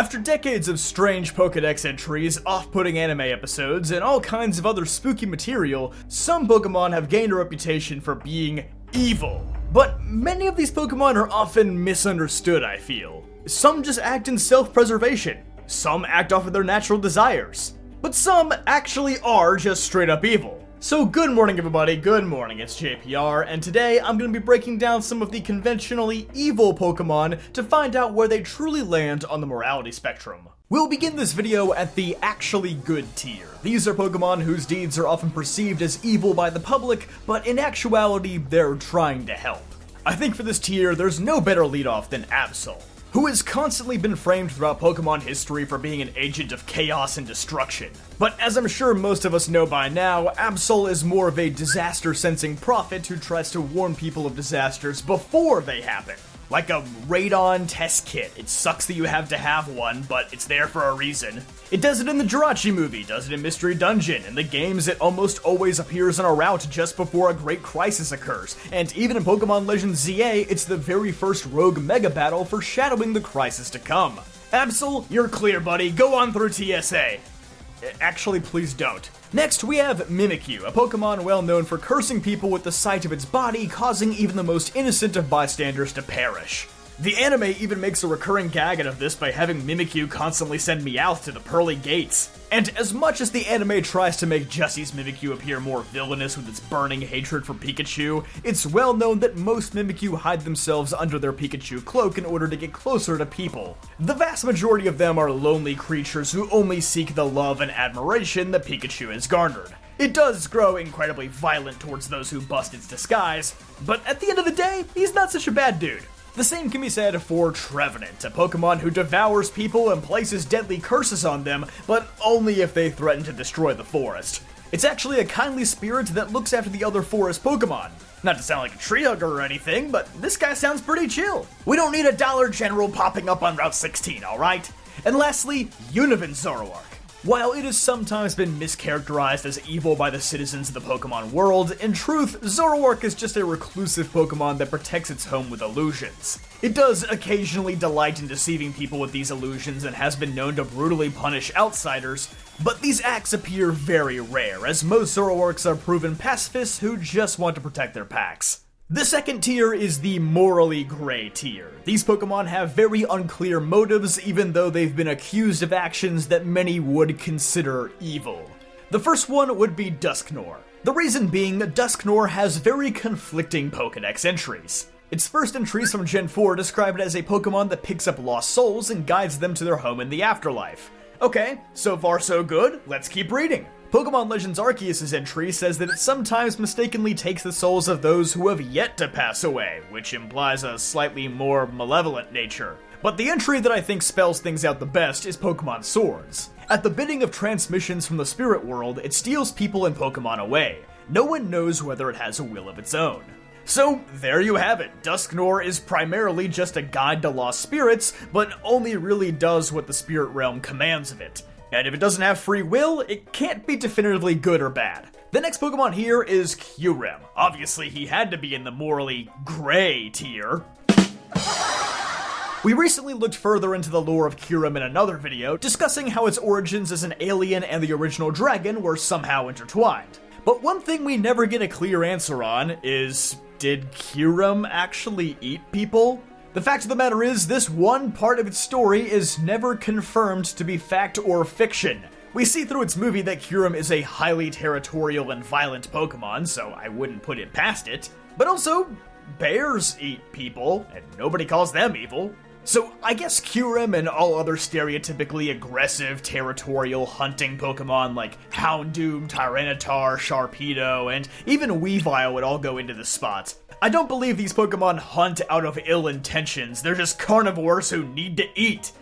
After decades of strange Pokédex entries, off-putting anime episodes, and all kinds of other spooky material, some Pokémon have gained a reputation for being evil. But many of these Pokémon are often misunderstood, I feel. Some just act in self-preservation, some act off of their natural desires, but some actually are just straight up evil. So good morning everybody, good morning, it's JPR, and today I'm going to be breaking down some of the conventionally evil Pokemon to find out where they truly land on the morality spectrum. We'll begin this video at the actually good tier. These are Pokemon whose deeds are often perceived as evil by the public, but in actuality they're trying to help. I think for this tier there's no better leadoff than Absol, who has constantly been framed throughout Pokemon history for being an agent of chaos and destruction. But as I'm sure most of us know by now, Absol is more of a disaster-sensing prophet who tries to warn people of disasters before they happen. Like a radon test kit. It sucks that you have to have one, but it's there for a reason. It does it in the Jirachi movie, does it in Mystery Dungeon. In the games, it almost always appears on a route just before a great crisis occurs. And even in Pokemon Legends ZA, it's the very first rogue mega battle foreshadowing the crisis to come. Absol, you're clear, buddy. Go on through TSA. Actually, please don't. Next, we have Mimikyu, a Pokemon well known for cursing people with the sight of its body, causing even the most innocent of bystanders to perish. The anime even makes a recurring gag out of this by having Mimikyu constantly send Meowth to the pearly gates. And as much as the anime tries to make Jesse's Mimikyu appear more villainous with its burning hatred for Pikachu, it's well known that most Mimikyu hide themselves under their Pikachu cloak in order to get closer to people. The vast majority of them are lonely creatures who only seek the love and admiration that Pikachu has garnered. It does grow incredibly violent towards those who bust its disguise, but at the end of the day, he's not such a bad dude. The same can be said for Trevenant, a Pokemon who devours people and places deadly curses on them, but only if they threaten to destroy the forest. It's actually a kindly spirit that looks after the other forest Pokemon. Not to sound like a tree hugger or anything, but this guy sounds pretty chill. We don't need a Dollar General popping up on Route 16, alright? And lastly, Univin Zoroark. While it has sometimes been mischaracterized as evil by the citizens of the Pokemon world, in truth, Zoroark is just a reclusive Pokemon that protects its home with illusions. It does occasionally delight in deceiving people with these illusions and has been known to brutally punish outsiders, but these acts appear very rare, as most Zoroarks are proven pacifists who just want to protect their packs. The second tier is the morally gray tier. These Pokemon have very unclear motives, even though they've been accused of actions that many would consider evil. The first one would be Dusknoir. The reason being, Dusknoir has very conflicting Pokédex entries. Its first entries from Gen 4 describe it as a Pokemon that picks up lost souls and guides them to their home in the afterlife. Okay, so far so good, let's keep reading. Pokemon Legends Arceus' entry says that it sometimes mistakenly takes the souls of those who have yet to pass away, which implies a slightly more malevolent nature. But the entry that I think spells things out the best is Pokemon Swords. At the bidding of transmissions from the spirit world, it steals people and Pokemon away. No one knows whether it has a will of its own. So, there you have it. Dusknoir is primarily just a guide to lost spirits, but only really does what the spirit realm commands of it. And if it doesn't have free will, it can't be definitively good or bad. The next Pokemon here is Kyurem. Obviously, he had to be in the morally gray tier. We recently looked further into the lore of Kyurem in another video, discussing how its origins as an alien and the original dragon were somehow intertwined. But one thing we never get a clear answer on is, did Kyurem actually eat people? The fact of the matter is, this one part of its story is never confirmed to be fact or fiction. We see through its movie that Kyurem is a highly territorial and violent Pokemon, so I wouldn't put it past it. But also, bears eat people, and nobody calls them evil. So I guess Kyurem and all other stereotypically aggressive, territorial hunting Pokemon like Houndoom, Tyranitar, Sharpedo, and even Weavile would all go into this spot. I don't believe these Pokemon hunt out of ill intentions, they're just carnivores who need to eat.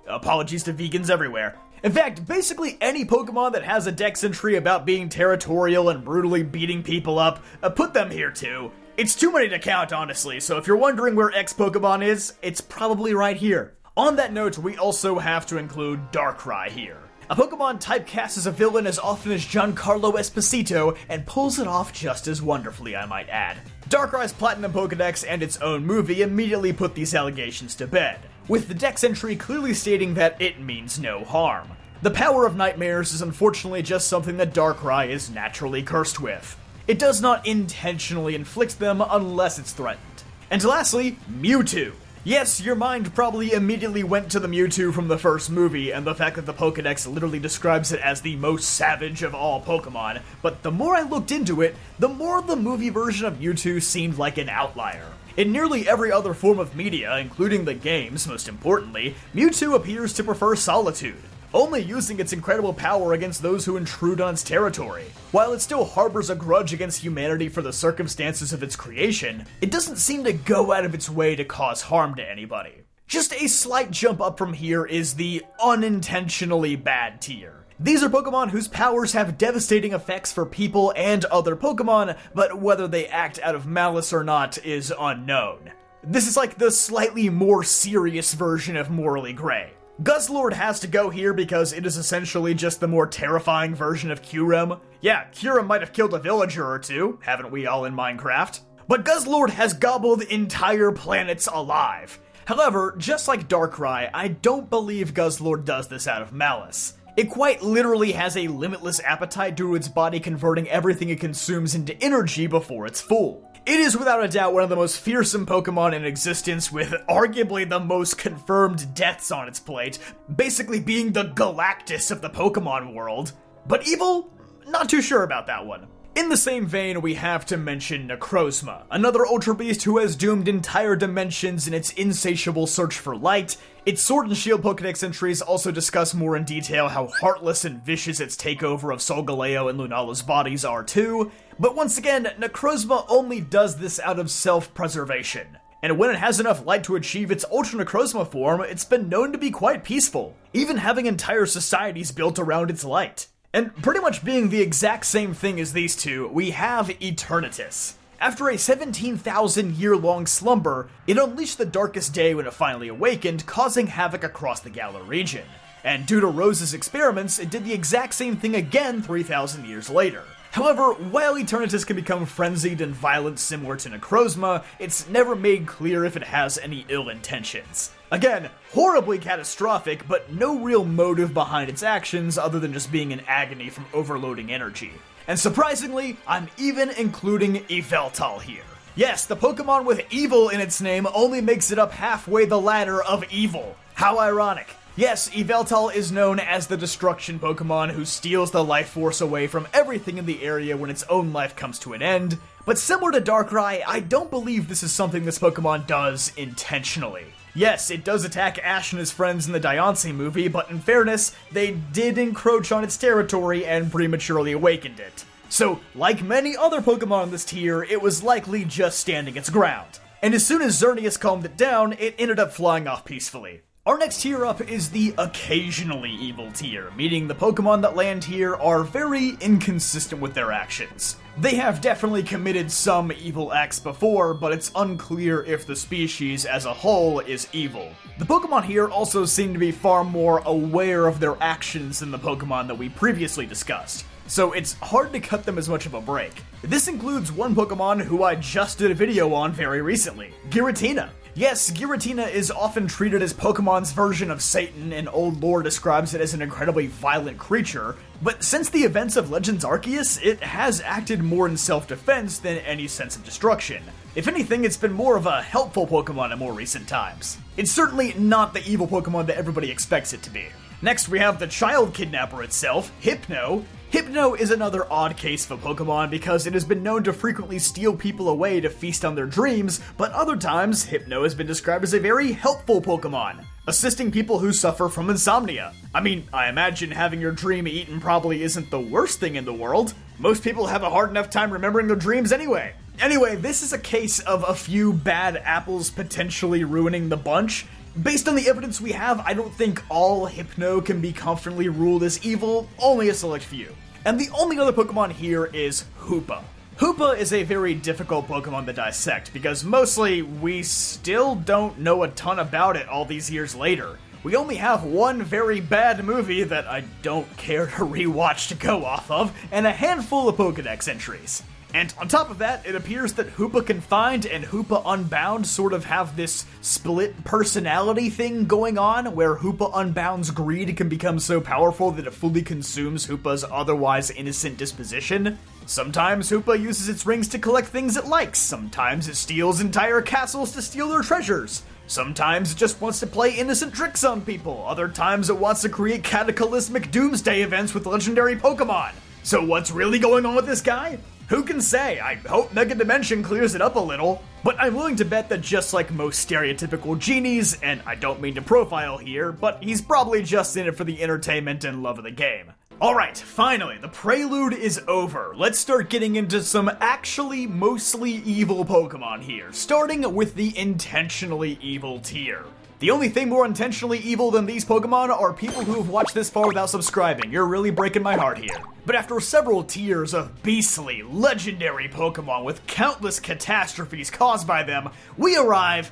Apologies to vegans everywhere. In fact, basically any Pokemon that has a dex entry about being territorial and brutally beating people up, put them here too. It's too many to count, honestly, so if you're wondering where X Pokemon is, it's probably right here. On that note, we also have to include Darkrai here. A Pokemon typecast as a villain as often as Giancarlo Esposito, and pulls it off just as wonderfully, I might add. Darkrai's Platinum Pokédex and its own movie immediately put these allegations to bed. with the dex entry clearly stating that it means no harm. The power of nightmares is unfortunately just something that Darkrai is naturally cursed with. It does not intentionally inflict them unless it's threatened. And lastly, Mewtwo. Yes, your mind probably immediately went to the Mewtwo from the first movie and the fact that the Pokédex literally describes it as the most savage of all Pokémon, but the more I looked into it, the more the movie version of Mewtwo seemed like an outlier. In nearly every other form of media, including the games most importantly, Mewtwo appears to prefer solitude, only using its incredible power against those who intrude on its territory. While it still harbors a grudge against humanity for the circumstances of its creation, it doesn't seem to go out of its way to cause harm to anybody. Just a slight jump up from here is the unintentionally bad tier. These are Pokemon whose powers have devastating effects for people and other Pokemon, but whether they act out of malice or not is unknown. This is like the slightly more serious version of morally gray. Guzzlord has to go here because it is essentially just the more terrifying version of Kyurem. Yeah, Kyurem might have killed a villager or two, haven't we all in Minecraft? But Guzzlord has gobbled entire planets alive. However, just like Darkrai, I don't believe Guzzlord does this out of malice. It quite literally has a limitless appetite due to its body converting everything it consumes into energy before it's full. It is without a doubt one of the most fearsome Pokemon in existence, with arguably the most confirmed deaths on its plate, basically being the Galactus of the Pokemon world. But evil? Not too sure about that one. In the same vein, we have to mention Necrozma, another Ultra Beast who has doomed entire dimensions in its insatiable search for light. Its Sword and Shield Pokédex entries also discuss more in detail how heartless and vicious its takeover of Solgaleo and Lunala's bodies are too. But once again, Necrozma only does this out of self-preservation. And when it has enough light to achieve its Ultra Necrozma form, it's been known to be quite peaceful, even having entire societies built around its light. And pretty much being the exact same thing as these two, we have Eternatus. After a 17,000-year-long slumber, it unleashed the darkest day when it finally awakened, causing havoc across the Galar region. And due to Rose's experiments, it did the exact same thing again 3,000 years later. However, while Eternatus can become frenzied and violent similar to Necrozma, it's never made clear if it has any ill intentions. Again, horribly catastrophic, but no real motive behind its actions other than just being in agony from overloading energy. And surprisingly, I'm even including Yveltal here. Yes, the Pokemon with evil in its name only makes it up halfway the ladder of evil. How ironic. Yes, Yveltal is known as the Destruction Pokemon who steals the life force away from everything in the area when its own life comes to an end, but similar to Darkrai, I don't believe this is something this Pokemon does intentionally. Yes, it does attack Ash and his friends in the Diancie movie, but in fairness, they did encroach on its territory and prematurely awakened it. So, like many other Pokemon in this tier, it was likely just standing its ground. And as soon as Xerneas calmed it down, it ended up flying off peacefully. Our next tier up is the occasionally evil tier, meaning the Pokemon that land here are very inconsistent with their actions. They have definitely committed some evil acts before, but it's unclear if the species as a whole is evil. The Pokemon here also seem to be far more aware of their actions than the Pokemon that we previously discussed, so it's hard to cut them as much of a break. This includes one Pokemon who I just did a video on very recently, Giratina. Yes, Giratina is often treated as Pokemon's version of Satan, and old lore describes it as an incredibly violent creature, but since the events of Legends Arceus, it has acted more in self-defense than any sense of destruction. If anything, it's been more of a helpful Pokemon in more recent times. It's certainly not the evil Pokemon that everybody expects it to be. Next, we have the child kidnapper itself, Hypno. Hypno is another odd case of a Pokemon because it has been known to frequently steal people away to feast on their dreams, but other times, Hypno has been described as a very helpful Pokemon, assisting people who suffer from insomnia. I mean, I imagine having your dream eaten probably isn't the worst thing in the world. Most people have a hard enough time remembering their dreams anyway. Anyway, this is a case of a few bad apples potentially ruining the bunch. Based on the evidence we have, I don't think all Hypno can be confidently ruled as evil, only a select few. And the only other Pokemon here is Hoopa. Hoopa is a very difficult Pokemon to dissect, because mostly we still don't know a ton about it all these years later. We only have one very bad movie that I don't care to rewatch to go off of, and a handful of Pokedex entries. And on top of that, it appears that Hoopa Confined and Hoopa Unbound sort of have this split personality thing going on, where Hoopa Unbound's greed can become so powerful that it fully consumes Hoopa's otherwise innocent disposition. Sometimes Hoopa uses its rings to collect things it likes, sometimes it steals entire castles to steal their treasures. Sometimes it just wants to play innocent tricks on people, other times it wants to create cataclysmic doomsday events with legendary Pokémon. So what's really going on with this guy? Who can say? I hope Mega Dimension clears it up a little, but I'm willing to bet that just like most stereotypical genies, and I don't mean to profile here, but he's probably just in it for the entertainment and love of the game. Alright, finally, the prelude is over. Let's start getting into some actually mostly evil Pokemon here, starting with the intentionally evil tier. The only thing more intentionally evil than these Pokemon are people who have watched this far without subscribing. You're really breaking my heart here. But after several tiers of beastly, legendary Pokemon with countless catastrophes caused by them, we arrive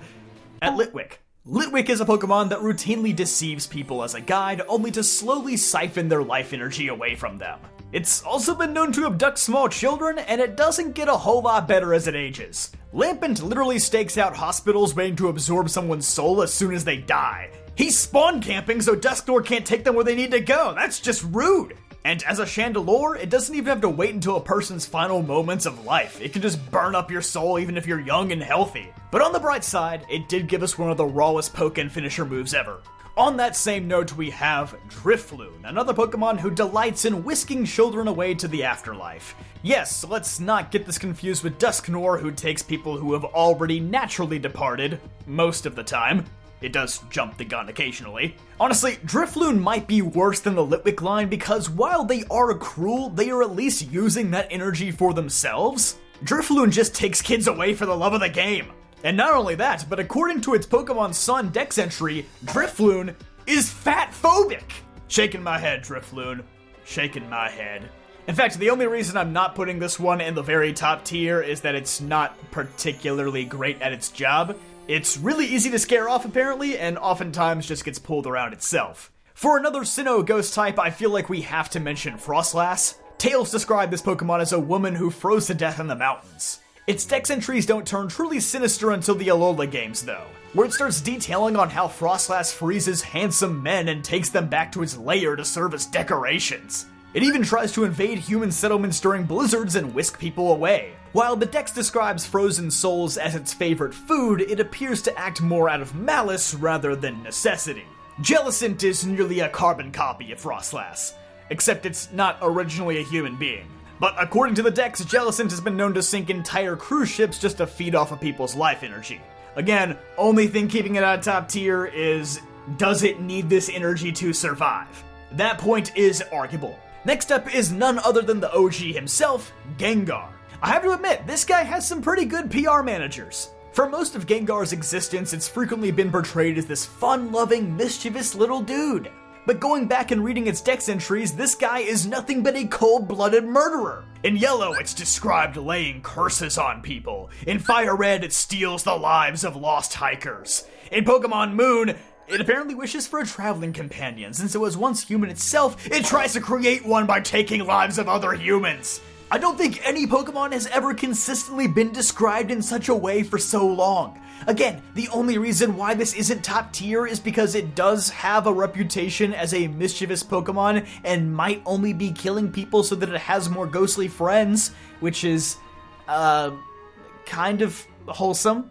at Litwick. Litwick is a Pokemon that routinely deceives people as a guide, only to slowly siphon their life energy away from them. It's also been known to abduct small children, and it doesn't get a whole lot better as it ages. Lampent literally stakes out hospitals waiting to absorb someone's soul as soon as they die. He's spawn camping so Dusknoir can't take them where they need to go. That's just rude. And as a Chandelure, it doesn't even have to wait until a person's final moments of life. It can just burn up your soul even if you're young and healthy. But on the bright side, it did give us one of the rawest Pokken finisher moves ever. On that same note, we have Drifloon, another Pokemon who delights in whisking children away to the afterlife. Yes, let's not get this confused with Dusknoir, who takes people who have already naturally departed, most of the time. It does jump the gun occasionally. Honestly, Drifloon might be worse than the Litwick line because while they are cruel, they are at least using that energy for themselves. Drifloon just takes kids away for the love of the game. And not only that, but according to its Pokemon Sun Dex entry, Drifloon is fat-phobic. Shaking my head, Drifloon. Shaking my head. In fact, the only reason I'm not putting this one in the very top tier is that it's not particularly great at its job. It's really easy to scare off, apparently, and oftentimes just gets pulled around itself. For another Sinnoh ghost type, I feel like we have to mention Frostlass. Tales describe this Pokemon as a woman who froze to death in the mountains. Its Dex entries don't turn truly sinister until the Alola games, though, where it starts detailing on how Frostlass freezes handsome men and takes them back to its lair to serve as decorations. It even tries to invade human settlements during blizzards and whisk people away. While the Dex describes frozen souls as its favorite food, it appears to act more out of malice rather than necessity. Jellicent is nearly a carbon copy of Frostlass, except it's not originally a human being. But according to the Dex, Jellicent has been known to sink entire cruise ships just to feed off of people's life energy. Again, only thing keeping it at top tier is, does it need this energy to survive? That point is arguable. Next up is none other than the OG himself, Gengar. I have to admit, this guy has some pretty good PR managers. For most of Gengar's existence, it's frequently been portrayed as this fun-loving, mischievous little dude. But going back and reading its Dex entries, this guy is nothing but a cold-blooded murderer. In Yellow, it's described laying curses on people. In Fire Red, it steals the lives of lost hikers. In Pokemon Moon, it apparently wishes for a traveling companion, since it was once human itself, it tries to create one by taking lives of other humans. I don't think any Pokemon has ever consistently been described in such a way for so long. Again, the only reason why this isn't top tier is because it does have a reputation as a mischievous Pokemon and might only be killing people so that it has more ghostly friends, which is, kind of wholesome.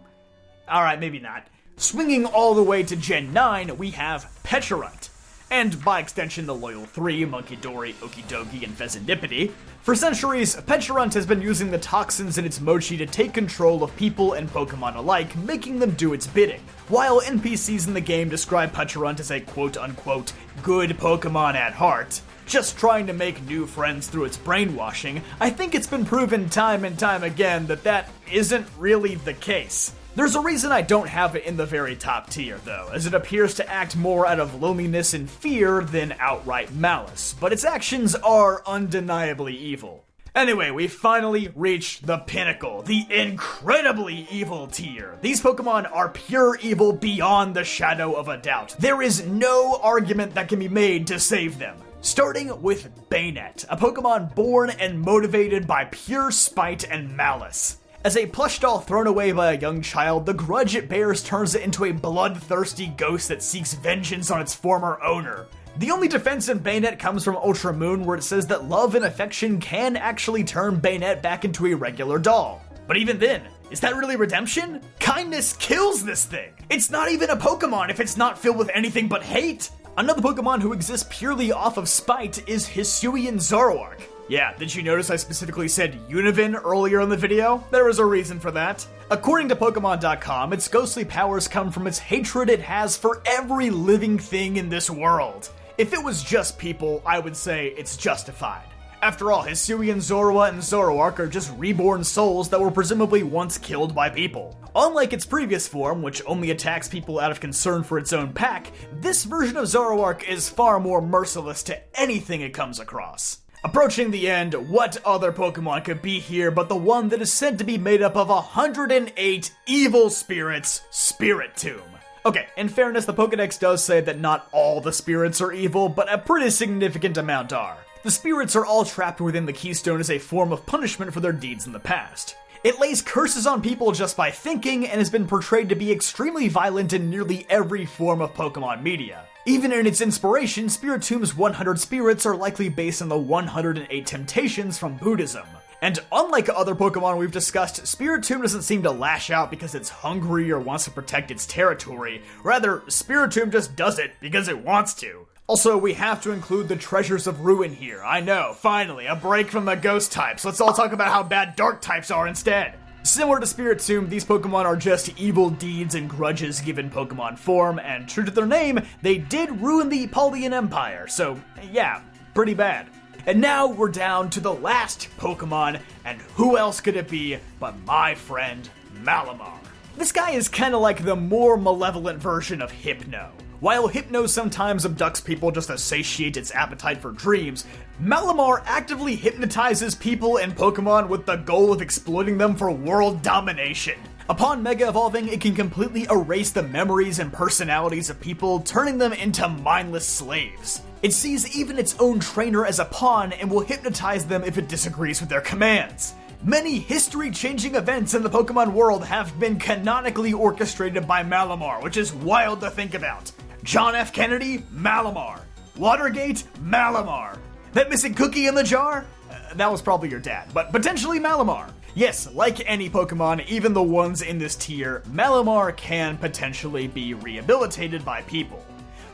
Alright, maybe not. Swinging all the way to Gen 9, we have Pecharunt. And by extension, the Loyal 3, Munkidori, Okidogi, and Pheasantipede. For centuries, Pecharunt has been using the toxins in its mochi to take control of people and Pokemon alike, making them do its bidding. While NPCs in the game describe Pecharunt as a quote-unquote good Pokemon at heart, just trying to make new friends through its brainwashing, I think it's been proven time and time again that that isn't really the case. There's a reason I don't have it in the very top tier, though, as it appears to act more out of loneliness and fear than outright malice, but its actions are undeniably evil. Anyway, we finally reached the pinnacle, the incredibly evil tier. These Pokemon are pure evil beyond the shadow of a doubt. There is no argument that can be made to save them. Starting with Bayonet, a Pokemon born and motivated by pure spite and malice. As a plush doll thrown away by a young child, the grudge it bears turns it into a bloodthirsty ghost that seeks vengeance on its former owner. The only defense in Bayonet comes from Ultra Moon, where it says that love and affection can actually turn Bayonet back into a regular doll. But even then, is that really redemption? Kindness kills this thing! It's not even a Pokemon if it's not filled with anything but hate! Another Pokemon who exists purely off of spite is Hisuian Zoroark. Yeah, did you notice I specifically said Univin earlier in the video? There was a reason for that. According to Pokemon.com, its ghostly powers come from its hatred it has for every living thing in this world. If it was just people, I would say it's justified. After all, Hisuian Zorua and Zoroark are just reborn souls that were presumably once killed by people. Unlike its previous form, which only attacks people out of concern for its own pack, this version of Zoroark is far more merciless to anything it comes across. Approaching the end, what other Pokemon could be here but the one that is said to be made up of 108 evil spirits, Spiritomb. Okay, in fairness, the Pokedex does say that not all the spirits are evil, but a pretty significant amount are. The spirits are all trapped within the Keystone as a form of punishment for their deeds in the past. It lays curses on people just by thinking and has been portrayed to be extremely violent in nearly every form of Pokemon media. Even in its inspiration, Spiritomb's 100 spirits are likely based on the 108 temptations from Buddhism. And unlike other Pokemon we've discussed, Spiritomb doesn't seem to lash out because it's hungry or wants to protect its territory. Rather, Spiritomb just does it because it wants to. Also, we have to include the Treasures of Ruin here. I know, finally, a break from the ghost types. Let's all talk about how bad dark types are instead. Similar to Spiritomb, these Pokemon are just evil deeds and grudges given Pokemon form, and true to their name, they did ruin the Paulian Empire, so yeah, pretty bad. And now we're down to the last Pokemon, and who else could it be but my friend Malamar. This guy is kinda like the more malevolent version of Hypno. While Hypno sometimes abducts people just to satiate its appetite for dreams, Malamar actively hypnotizes people and Pokemon with the goal of exploiting them for world domination. Upon Mega Evolving, it can completely erase the memories and personalities of people, turning them into mindless slaves. It sees even its own trainer as a pawn and will hypnotize them if it disagrees with their commands. Many history-changing events in the Pokemon world have been canonically orchestrated by Malamar, which is wild to think about. John F. Kennedy, Malamar. Watergate, Malamar. That missing cookie in the jar? That was probably your dad, but potentially Malamar. Yes, like any Pokemon, even the ones in this tier, Malamar can potentially be rehabilitated by people.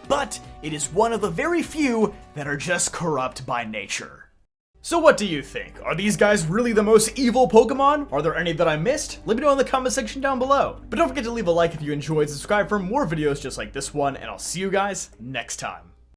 But it is one of the very few that are just corrupt by nature. So what do you think? Are these guys really the most evil Pokemon? Are there any that I missed? Let me know in the comment section down below. But don't forget to leave a like if you enjoyed, subscribe for more videos just like this one, and I'll see you guys next time.